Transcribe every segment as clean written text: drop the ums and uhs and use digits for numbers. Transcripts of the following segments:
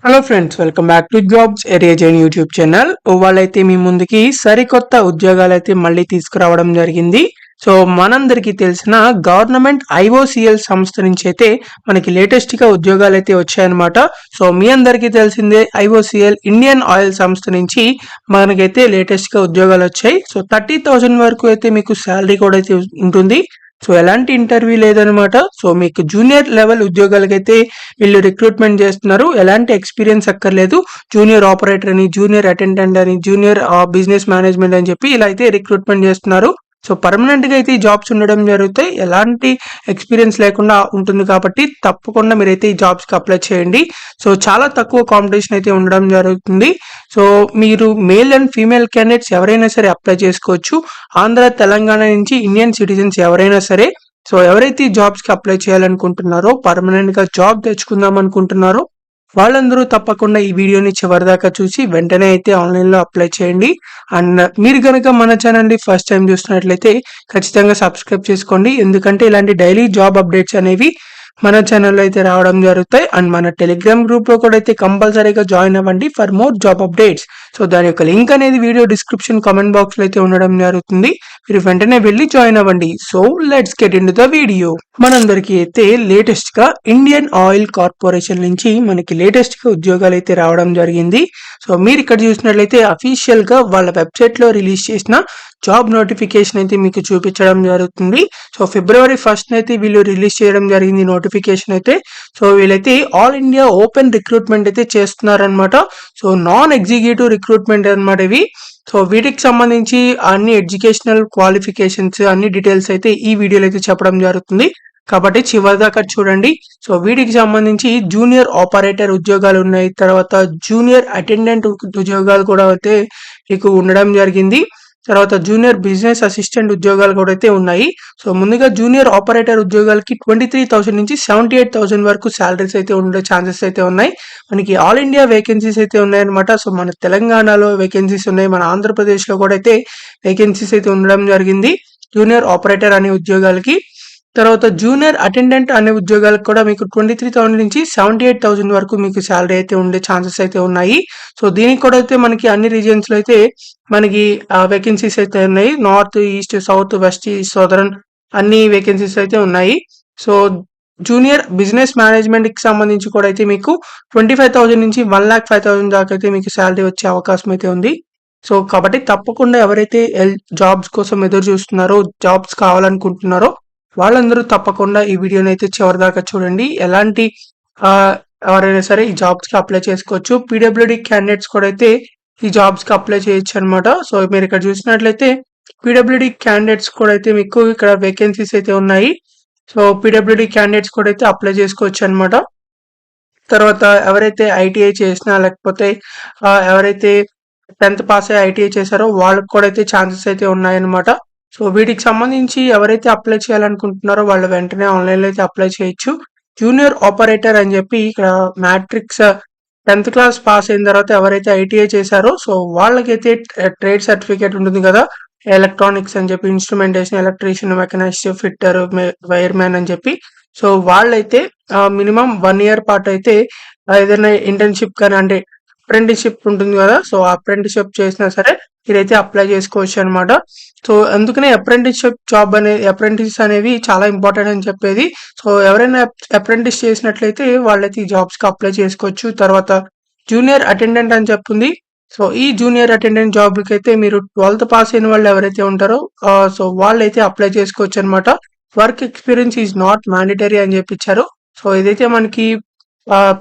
Hello friends, welcome back to jobs area Jain YouTube channel. వాళ్ళైతే మీ ముందుకి సరికొత్త ఉద్యోగాలు అయితే మళ్ళీ తీసుకురావడం జరిగింది. సో మనందరికీ తెలిసిన గవర్నమెంట్ ఐఓసిఎల్ సంస్థ నుంచి అయితే మనకి లేటెస్ట్ గా ఉద్యోగాలు అయితే వచ్చాయన్నమాట. సో మీ అందరికీ తెలిసిందే ఐఓసిఎల్ ఇండియన్ ఆయిల్ సంస్థ నుంచి మనకైతే లేటెస్ట్ గా ఉద్యోగాలు వచ్చాయి. సో 30,000 వరకు అయితే మీకు శాలరీ కూడా అయితే ఉంటుంది. సో ఎలాంటి ఇంటర్వ్యూ లేదనమాట. సో మీకు జూనియర్ లెవెల్ ఉద్యోగాలకైతే వీళ్ళు రిక్రూట్మెంట్ చేస్తున్నారు. ఎలాంటి ఎక్స్పీరియన్స్ అక్కర్లేదు. జూనియర్ ఆపరేటర్ అని, జూనియర్ అటెండెంట్ అని, జూనియర్ బిజినెస్ మేనేజ్మెంట్ అని చెప్పి ఇలా అయితే రిక్రూట్మెంట్ చేస్తున్నారు. సో పర్మనెంట్ గా అయితే ఈ జాబ్స్ ఉండడం జరుగుతాయి. ఎలాంటి ఎక్స్పీరియన్స్ లేకుండా ఉంటుంది కాబట్టి తప్పకుండా మీరైతే ఈ జాబ్స్ కి అప్లై చేయండి. సో చాలా తక్కువ కాంపిటీషన్ అయితే ఉండడం జరుగుతుంది. సో మీరు మేల్ అండ్ ఫీమేల్ క్యాండిడేట్స్ ఎవరైనా సరే అప్లై చేసుకోవచ్చు. ఆంధ్ర, తెలంగాణ నుంచి ఇండియన్ సిటిజన్స్ ఎవరైనా సరే. సో ఎవరైతే ఈ జాబ్స్ కి అప్లై చేయాలనుకుంటున్నారో, పర్మనెంట్ గా జాబ్ తెచ్చుకుందాం అనుకుంటున్నారో వాళ్ళందరూ తప్పకుండా ఈ వీడియోని చివరిదాకా చూసి వెంటనే అయితే ఆన్లైన్ లో అప్లై చేయండి. అండ్ మీరు కనుక మన ఛానల్ ని ఫస్ట్ టైం చూస్తున్నట్లయితే ఖచ్చితంగా సబ్స్క్రైబ్ చేసుకోండి. ఎందుకంటే ఇలాంటి డైలీ జాబ్ అప్డేట్స్ అనేవి మన ఛానల్లో అయితే రావడం జరుగుతాయి. అండ్ మన టెలిగ్రామ్ గ్రూప్ లో కూడా అయితే కంపల్సరీగా జాయిన్ అవ్వండి for more job updates. So దాని యొక్క లింక్ అనేది వీడియో డిస్క్రిప్షన్ కామెంట్ బాక్స్ లో అయితే ఉండడం జరుగుతుంది. మీరు వెంటనే వెళ్ళి జాయిన్ అవ్వండి. So let's get in to the video. మనందరికీ అయితే లేటెస్ట్ గా ఇండియన్ ఆయిల్ కార్పొరేషన్ నుంచి మనకి లేటెస్ట్ గా ఉద్యోగాలు అయితే రావడం జరిగింది. సో మీరు ఇక్కడ చూసినట్లయితే అఫీషియల్ గా వాళ్ళ వెబ్సైట్ లో రిలీజ్ చేసిన జాబ్ నోటిఫికేషన్ అయితే మీకు చూపించడం జరుగుతుంది. సో ఫిబ్రవరి 1 అయితే వీళ్ళు రిలీజ్ చేయడం జరిగింది నోటిఫికేషన్ అయితే. సో వీళ్ళైతే ఆల్ ఇండియా ఓపెన్ రిక్రూట్మెంట్ అయితే చేస్తున్నారనమాట. సో నాన్ ఎగ్జిక్యూటివ్ రిక్రూట్మెంట్ అనమాట ఇవి. సో వీటికి సంబంధించి అన్ని ఎడ్యుకేషనల్ క్వాలిఫికేషన్స్ అన్ని డీటెయిల్స్ అయితే ఈ వీడియోలో అయితే చెప్పడం జరుగుతుంది. కాబట్టి చివరిదాకా చూడండి. సో వీటికి సంబంధించి జూనియర్ ఆపరేటర్ ఉద్యోగాలు ఉన్నాయి. తర్వాత జూనియర్ అటెండెంట్ ఉద్యోగాలు కూడా అయితే మీకు ఉండడం జరిగింది. తర్వాత జూనియర్ బిజినెస్ అసిస్టెంట్ ఉద్యోగాలు కూడా అయితే ఉన్నాయి. సో ముందుగా జూనియర్ ఆపరేటర్ ఉద్యోగాలకి 23,000 నుంచి 78,000 వరకు శాలరీస్ అయితే ఉండే ఛాన్సెస్ అయితే ఉన్నాయి. మనకి ఆల్ ఇండియా వేకెన్సీస్ అయితే ఉన్నాయన్నమాట. సో మన తెలంగాణలో వేకెన్సీస్ ఉన్నాయి, మన ఆంధ్రప్రదేశ్ లో కూడా అయితే వేకెన్సీస్ అయితే ఉండడం జరిగింది జూనియర్ ఆపరేటర్ అనే ఉద్యోగాలకి. తర్వాత జూనియర్ అటెండెంట్ అనే ఉద్యోగాలకు కూడా మీకు 23,000 నుంచి 78,000 వరకు మీకు శాలరీ అయితే ఉండే ఛాన్సెస్ అయితే ఉన్నాయి. సో దీనికి కూడా అయితే మనకి అన్ని రీజియన్స్ లో అయితే మనకి వేకెన్సీస్ అయితే ఉన్నాయి. North, east, south, west, southern అన్ని వేకెన్సీస్ అయితే ఉన్నాయి. సో జూనియర్ బిజినెస్ మేనేజ్మెంట్ కి సంబంధించి కూడా అయితే మీకు 25,000 నుంచి 1,05,000 దాకా అయితే మీకు శాలరీ వచ్చే అవకాశం అయితే ఉంది. సో కాబట్టి తప్పకుండా ఎవరైతే జాబ్స్ కోసం ఎదురు చూస్తున్నారో, జాబ్స్ కావాలనుకుంటున్నారో వాళ్ళందరూ తప్పకుండా ఈ వీడియోని అయితే చివరిదాకా చూడండి. ఎలాంటి ఎవరైనా సరే ఈ జాబ్స్ కి అప్లై చేసుకోవచ్చు. పీడబ్ల్యూడి క్యాండిడేట్స్ కూడా అయితే ఈ జాబ్స్ కి అప్లై చేయొచ్చు అనమాట. సో మీరు ఇక్కడ చూసినట్లయితే పీడబ్ల్యూడి క్యాండిడేట్స్ కూడా అయితే మీకు ఇక్కడ వేకెన్సీస్ అయితే ఉన్నాయి. సో పీడబ్ల్యూడి క్యాండిడేట్స్ కూడా అయితే అప్లై చేసుకోవచ్చు అనమాట. తర్వాత ఎవరైతే ఐటీఐ చేసినా, లేకపోతే ఎవరైతే 10th పాస్ అయ్యి ఐటీఐ చేశారో వాళ్ళకి కూడా అయితే ఛాన్సెస్ అయితే ఉన్నాయన్నమాట. సో వీటికి సంబంధించి ఎవరైతే అప్లై చేయాలనుకుంటున్నారో వాళ్ళు వెంటనే ఆన్లైన్ లో అయితే అప్లై చేయొచ్చు. జూనియర్ ఆపరేటర్ అని చెప్పి ఇక్కడ మ్యాట్రిక్స్ 10th క్లాస్ పాస్ అయిన తర్వాత ఎవరైతే ఐటీఐ చేశారో సో వాళ్ళకైతే ట్రేడ్ సర్టిఫికేట్ ఉంటుంది కదా, ఎలక్ట్రానిక్స్ అని చెప్పి, instrumentation, electrician, machinist, fitter, wire man అని చెప్పి. సో వాళ్ళైతే మినిమం 1 year పాటు అయితే ఏదైనా ఇంటర్న్షిప్ కానీ అంటే అప్రెంటిస్షిప్ ఉంటుంది కదా, సో అప్రెంటిస్షిప్ చేసినా సరే మీరైతే అప్లై చేసుకోవచ్చు అనమాట. సో అందుకనే అప్రెంటిస్ అనేవి చాలా ఇంపార్టెంట్ అని చెప్పేది. సో ఎవరైనా అప్రెంటిస్ చేసినట్లయితే వాళ్ళైతే ఈ జాబ్స్ కి అప్లై చేసుకోవచ్చు. తర్వాత జూనియర్ అటెండెంట్ అని చెప్తుంది. సో ఈ జూనియర్ అటెండెంట్ జాబ్ కి అయితే మీరు 12th పాస్ అయిన వాళ్ళు ఎవరైతే ఉంటారో సో వాళ్ళైతే అప్లై చేసుకోవచ్చు అనమాట. Work experience is not mandatory అని చెప్పించారు. సో ఇదైతే మనకి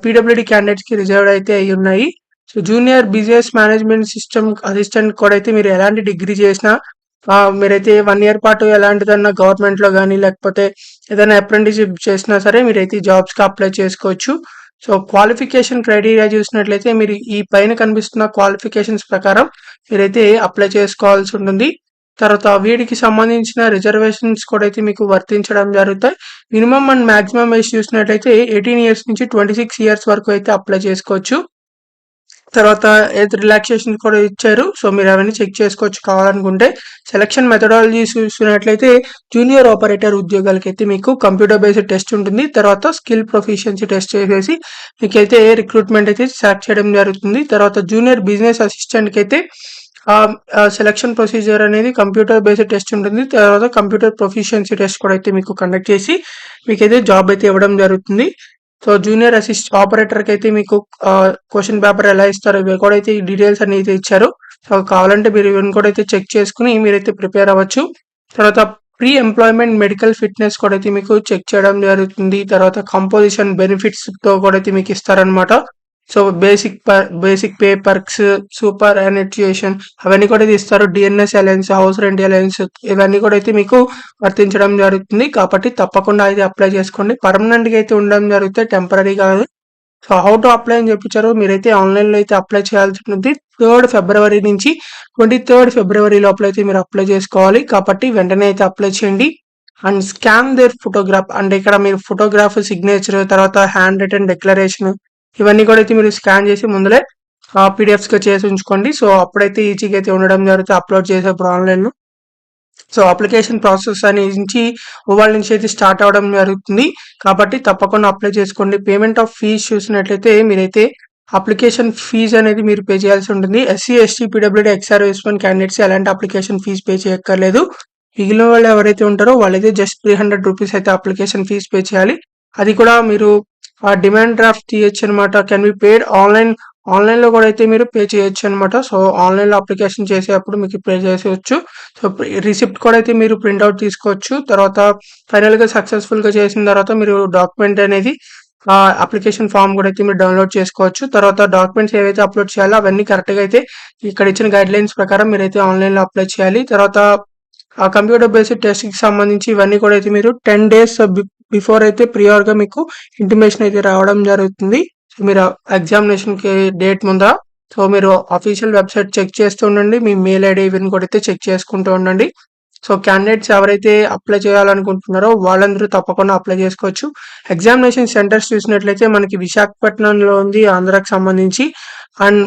పీడబ్ల్యూడి క్యాండిడేట్స్ కి రిజర్వ్డ్ అయితే అయి ఉన్నాయి. So junior business management system assistant కూడా అయితే మీరు ఎలాంటి డిగ్రీ చేసినా మీరైతే 1 year పాటు ఎలాంటిదన్నా గవర్నమెంట్ లో కానీ లేకపోతే ఏదైనా అప్రెంటిస్షిప్ చేసినా సరే మీరైతే జాబ్స్ కి అప్లై చేసుకోవచ్చు. సో క్వాలిఫికేషన్ క్రైటీరియా చూసినట్లయితే మీరు ఈ పైన కనిపిస్తున్న క్వాలిఫికేషన్స్ ప్రకారం మీరైతే అప్లై చేసుకోవాల్సి ఉంటుంది. తర్వాత వీటికి సంబంధించిన రిజర్వేషన్స్ కూడా అయితే మీకు వర్తించడం జరుగుతాయి. మినిమం అండ్ మాక్సిమం ఏజ్ చూసినట్లయితే 18 years నుంచి 26 years వరకు అయితే అప్లై చేసుకోవచ్చు. తర్వాత ఏది రిలాక్సేషన్ కూడా ఇచ్చారు. సో మీరు అవన్నీ చెక్ చేసుకోవచ్చు కావాలనుకుంటే. సెలక్షన్ మెథడాలజీ చూసినట్లయితే జూనియర్ ఆపరేటర్ ఉద్యోగాలకైతే మీకు కంప్యూటర్ బేస్డ్ టెస్ట్ ఉంటుంది. తర్వాత స్కిల్ ప్రొఫిషియన్సీ టెస్ట్ చేసేసి మీకైతే రిక్రూట్మెంట్ అయితే సెలెక్ట్ చేయడం జరుగుతుంది. తర్వాత జూనియర్ బిజినెస్ అసిస్టెంట్కి అయితే సెలక్షన్ ప్రొసీజర్ అనేది కంప్యూటర్ బేస్డ్ టెస్ట్ ఉంటుంది. తర్వాత కంప్యూటర్ ప్రొఫిషియన్సీ టెస్ట్ కూడా అయితే మీకు కండక్ట్ చేసి మీకైతే జాబ్ అయితే ఇవ్వడం జరుగుతుంది. సో జూనియర్ ఆపరేటర్కి అయితే మీకు క్వశ్చన్ పేపర్ ఎలా ఇస్తారు ఇవి కూడా అయితే డీటెయిల్స్ అన్ని అయితే ఇచ్చారు. సో కావాలంటే మీరు ఇవన్నీ కూడా అయితే చెక్ చేసుకుని మీరైతే ప్రిపేర్ అవ్వచ్చు. తర్వాత ప్రీ ఎంప్లాయ్మెంట్ మెడికల్ ఫిట్నెస్ కూడా అయితే మీకు చెక్ చేయడం జరుగుతుంది. తర్వాత కంపోజిషన్ బెనిఫిట్స్ తో కూడా అయితే మీకు ఇస్తారనమాట. So basic pay perks, superannuation అవన్నీ కూడా అయితే ఇస్తారు. DNS allowance, house rent allowance ఇవన్నీ కూడా అయితే మీకు వర్తించడం జరుగుతుంది. కాబట్టి తప్పకుండా అయితే అప్లై చేసుకోండి. పర్మనెంట్ గా అయితే ఉండడం జరుగుతుంది, టెంపరీ కాదు. సో హౌ టు అప్లై అని చెప్పించారు. మీరైతే ఆన్లైన్ లో అయితే అప్లై చేయాల్సి ఉంటుంది. 3rd ఫిబ్రవరి నుంచి 23rd ఫిబ్రవరి లోపల అయితే మీరు అప్లై చేసుకోవాలి. కాబట్టి వెంటనే అయితే అప్లై చేయండి. అండ్ స్కాన్ దేర్ ఫోటోగ్రాఫ్ అంటే ఇక్కడ మీరు ఫోటోగ్రాఫ్, సిగ్నేచర్, తర్వాత హ్యాండ్ రిటన్ డిక్లరేషన్ ఇవన్నీ కూడా అయితే మీరు స్కాన్ చేసి ముందులే పీడిఎఫ్స్ గా చేసి ఉంచుకోండి. సో అప్పుడైతే ఈజీగా అయితే ఉండడం జరుగుతుంది అప్లోడ్ చేసేప్పుడు ఆన్లైన్ లో. సో అప్లికేషన్ ప్రాసెస్ నుంచి వాళ్ళ నుంచి అయితే స్టార్ట్ అవ్వడం జరుగుతుంది. కాబట్టి తప్పకుండా అప్లై చేసుకోండి. పేమెంట్ ఆఫ్ ఫీజ్ చూసినట్లయితే మీరైతే అప్లికేషన్ ఫీజ్ అనేది మీరు పే చేయాల్సి ఉంటుంది. SC, ST, PWD, X-servicemen candidates ఎలాంటి అప్లికేషన్ ఫీజ్ పే చేయక్కర్లేదు. మిగిలిన వాళ్ళు ఎవరైతే ఉంటారో వాళ్ళైతే జస్ట్ 300 రూపీస్ అయితే అప్లికేషన్ ఫీజ్ పే చేయాలి. అది కూడా మీరు డిమాండ్ డ్రాఫ్ట్ తీయొచ్చు అనమాట. కెన్ బి పేడ్ ఆన్లైన్ లో కూడా అయితే మీరు పే చేయొచ్చు అనమాట. సో ఆన్లైన్ లో అప్లికేషన్ చేసేటప్పుడు మీకు పే చేసేయచ్చు. సో రిసిప్ట్ కూడా అయితే మీరు ప్రింట్అవుట్ తీసుకోవచ్చు. తర్వాత ఫైనల్ గా సక్సెస్ఫుల్ గా చేసిన తర్వాత మీరు డాక్యుమెంట్ అనేది అప్లికేషన్ ఫామ్ కూడా అయితే మీరు డౌన్లోడ్ చేసుకోవచ్చు. తర్వాత డాక్యుమెంట్స్ ఏవైతే అప్లోడ్ చేయాలో అవన్నీ కరెక్ట్ గా అయితే ఇక్కడ ఇచ్చిన గైడ్ లైన్స్ ప్రకారం మీరైతే ఆన్లైన్ లో అప్లై చేయాలి. తర్వాత కంప్యూటర్ బేస్డ్ టెస్ట్ కి సంబంధించి ఇవన్నీ కూడా అయితే మీరు 10 days బిఫోర్ అయితే ప్రియర్ గా మీకు ఇంటిమేషన్ అయితే రావడం జరుగుతుంది. సో మీరు ఎగ్జామినేషన్ కి డేట్ ముందా సో మీరు అఫీషియల్ వెబ్సైట్ చెక్ చేస్తూ ఉండండి. మీ మెయిల్ ఐడి ఇవన్నీ కూడా అయితే చెక్ చేసుకుంటూ ఉండండి. సో క్యాండిడేట్స్ ఎవరైతే అప్లై చేయాలనుకుంటున్నారో వాళ్ళందరూ తప్పకుండా అప్లై చేసుకోవచ్చు. ఎగ్జామినేషన్ సెంటర్స్ చూసినట్లయితే మనకి విశాఖపట్నంలో ఉంది ఆంధ్రాకి సంబంధించి. అండ్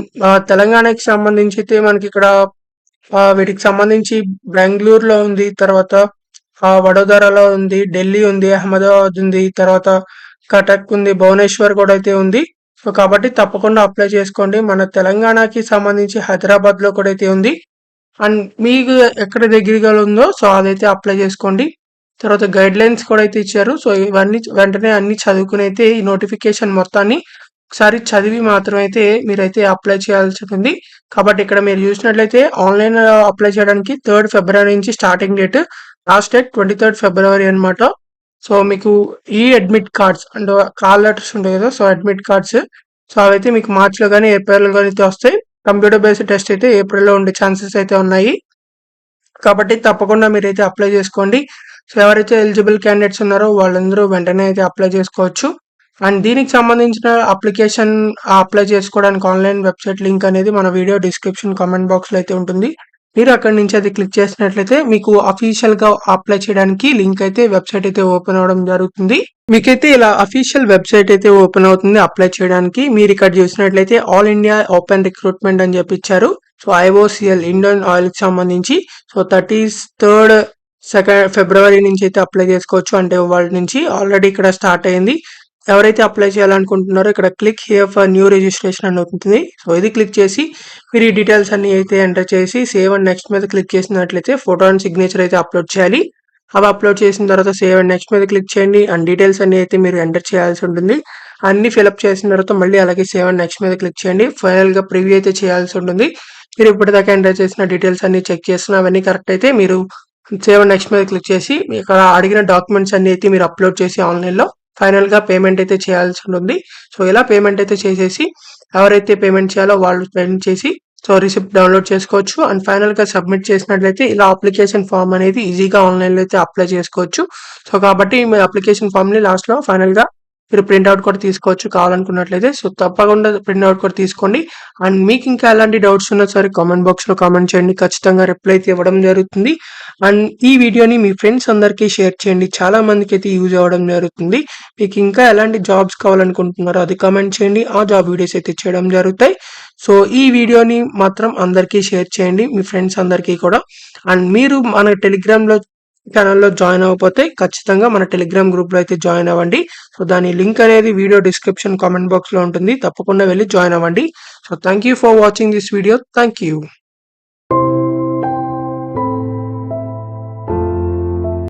తెలంగాణకి సంబంధించి అయితే మనకి ఇక్కడ వీటికి సంబంధించి బెంగళూరులో ఉంది, తర్వాత వడోదరాలో ఉంది, ఢిల్లీ ఉంది, అహ్మదాబాద్ ఉంది, తర్వాత కటక్ ఉంది, భువనేశ్వర్ కూడా అయితే ఉంది. సో కాబట్టి తప్పకుండా అప్లై చేసుకోండి. మన తెలంగాణకి సంబంధించి హైదరాబాద్ లో కూడా అయితే ఉంది. అండ్ మీకు ఎక్కడ దగ్గరగా ఉందో సో అదైతే అప్లై చేసుకోండి. తర్వాత గైడ్ లైన్స్ కూడా అయితే ఇచ్చారు. సో ఇవన్నీ వెంటనే అన్ని చదువుకుని అయితే ఈ నోటిఫికేషన్ మొత్తాన్ని ఒకసారి చదివి మాత్రం అయితే మీరైతే అప్లై చేయాల్సి ఉంటుంది. కాబట్టి ఇక్కడ మీరు చూసినట్లయితే ఆన్లైన్ అప్లై చేయడానికి 3rd ఫిబ్రవరి నుంచి starting date, last date 23rd ఫిబ్రవరి అనమాట. సో మీకు ఈ అడ్మిట్ కార్డ్స్ అంటే కాల్ లెటర్స్ ఉంటాయి కదా, సో అడ్మిట్ కార్డ్స్ సో అవైతే మీకు మార్చ్ లో కానీ ఏప్రిల్ లో కానీ అయితే వస్తాయి. కంప్యూటర్ బేస్డ్ టెస్ట్ అయితే ఏప్రిల్ లో ఉండే ఛాన్సెస్ అయితే ఉన్నాయి. కాబట్టి తప్పకుండా మీరైతే అప్లై చేసుకోండి. సో ఎవరైతే ఎలిజిబుల్ క్యాండిడేట్స్ ఉన్నారో వాళ్ళందరూ వెంటనే అయితే అప్లై చేసుకోవచ్చు. అండ్ దీనికి సంబంధించిన అప్లికేషన్ అప్లై చేసుకోవడానికి ఆన్లైన్ వెబ్సైట్ లింక్ అనేది మన వీడియో డిస్క్రిప్షన్ కామెంట్ బాక్స్ లో అయితే ఉంటుంది. మీరు అక్కడి నుంచి అది క్లిక్ చేసినట్లయితే మీకు అఫీషియల్ గా అప్లై చేయడానికి లింక్ అయితే వెబ్సైట్ అయితే ఓపెన్ అవడం జరుగుతుంది. మీకైతే ఇలా అఫీషియల్ వెబ్సైట్ అయితే ఓపెన్ అవుతుంది అప్లై చేయడానికి. మీరు ఇక్కడ చూసినట్లయితే ఆల్ ఇండియా ఓపెన్ రిక్రూట్మెంట్ అని చెప్పిచ్చారు. సో ఐఓసిఎల్ ఇండియన్ ఆయిల్ కి సంబంధించి సో 33rd ఫిబ్రవరి నుంచి అయితే అప్లై చేసుకోవచ్చు. అంటే వాళ్ళ నుంచి ఆల్రెడీ ఇక్కడ స్టార్ట్ అయింది. ఎవరైతే అప్లై చేయాలనుకుంటున్నారో ఇక్కడ click here for new registration అని అవుతుంది. సో ఇది క్లిక్ చేసి మీరు ఈ డీటెయిల్స్ అన్ని అయితే ఎంటర్ చేసి సేవ్ అండ్ నెక్స్ట్ మీద క్లిక్ చేసినట్లయితే ఫోటో అండ్ సిగ్నేచర్ అయితే అప్లోడ్ చేయాలి. అవి అప్లోడ్ చేసిన తర్వాత సేవ్ అండ్ నెక్స్ట్ మీద క్లిక్ చేయండి. అండ్ డీటెయిల్స్ అన్ని అయితే మీరు ఎంటర్ చేయాల్సి ఉంటుంది. అన్ని ఫిల్అప్ చేసిన తర్వాత మళ్ళీ అలాగే సేవ్ అండ్ నెక్స్ట్ మీద క్లిక్ చేయండి. ఫైనల్ గా ప్రివ్యూ అయితే చేయాల్సి ఉంటుంది. మీరు ఇప్పటిదాకా ఎంటర్ చేసిన డీటెయిల్స్ అన్ని చెక్ చేస్తున్న అవన్నీ కరెక్ట్ అయితే మీరు సేవ్ అండ్ నెక్స్ట్ మీద క్లిక్ చేసి ఇక్కడ అడిగిన డాక్యుమెంట్స్ అన్ని అయితే మీరు అప్లోడ్ చేసి ఆన్లైన్ లో ఫైనల్ గా పేమెంట్ అయితే చేయాల్సి ఉంటుంది. సో ఇలా పేమెంట్ అయితే చేసేసి ఎవరైతే పేమెంట్ చేయాలో వాళ్ళు పేమెంట్ చేసి సో రిసిప్ట్ డౌన్లోడ్ చేసుకోవచ్చు. అండ్ ఫైనల్ గా సబ్మిట్ చేసినట్లయితే ఇలా అప్లికేషన్ ఫామ్ అనేది ఈజీగా ఆన్లైన్ లో అయితే అప్లై చేసుకోవచ్చు. సో కాబట్టి మీ అప్లికేషన్ ఫామ్ ని లాస్ట్ లో ఫైనల్ గా మీరు ప్రింట్అవుట్ కూడా తీసుకోవచ్చు కావాలనుకున్నట్లయితే. సో తప్పకుండా ప్రింట్అవుట్ కూడా తీసుకోండి. అండ్ మీకు ఇంకా ఎలాంటి డౌట్స్ ఉన్నా సరే కామెంట్ బాక్స్ లో కామెంట్ చేయండి, ఖచ్చితంగా రిప్లై అయితే ఇవ్వడం జరుగుతుంది. అండ్ ఈ వీడియోని మీ ఫ్రెండ్స్ అందరికీ షేర్ చేయండి, చాలా మందికి అయితే యూజ్ అవ్వడం జరుగుతుంది. మీకు ఇంకా ఎలాంటి జాబ్స్ కావాలనుకుంటున్నారో అది కామెంట్ చేయండి, ఆ జాబ్ వీడియోస్ అయితే చేయడం జరుగుతాయి. సో ఈ వీడియోని మాత్రం అందరికీ షేర్ చేయండి మీ ఫ్రెండ్స్ అందరికీ కూడా. అండ్ మీరు మన టెలిగ్రామ్లో ఛానల్లో జాయిన్ అవ్వకపోతే ఖచ్చితంగా మన టెలిగ్రామ్ గ్రూప్లో అయితే జాయిన్ అవ్వండి. సో దాని లింక్ అనేది వీడియో డిస్క్రిప్షన్ కామెంట్ బాక్స్లో ఉంటుంది, తప్పకుండా వెళ్ళి జాయిన్ అవ్వండి. So thank you for watching this video. Thank you.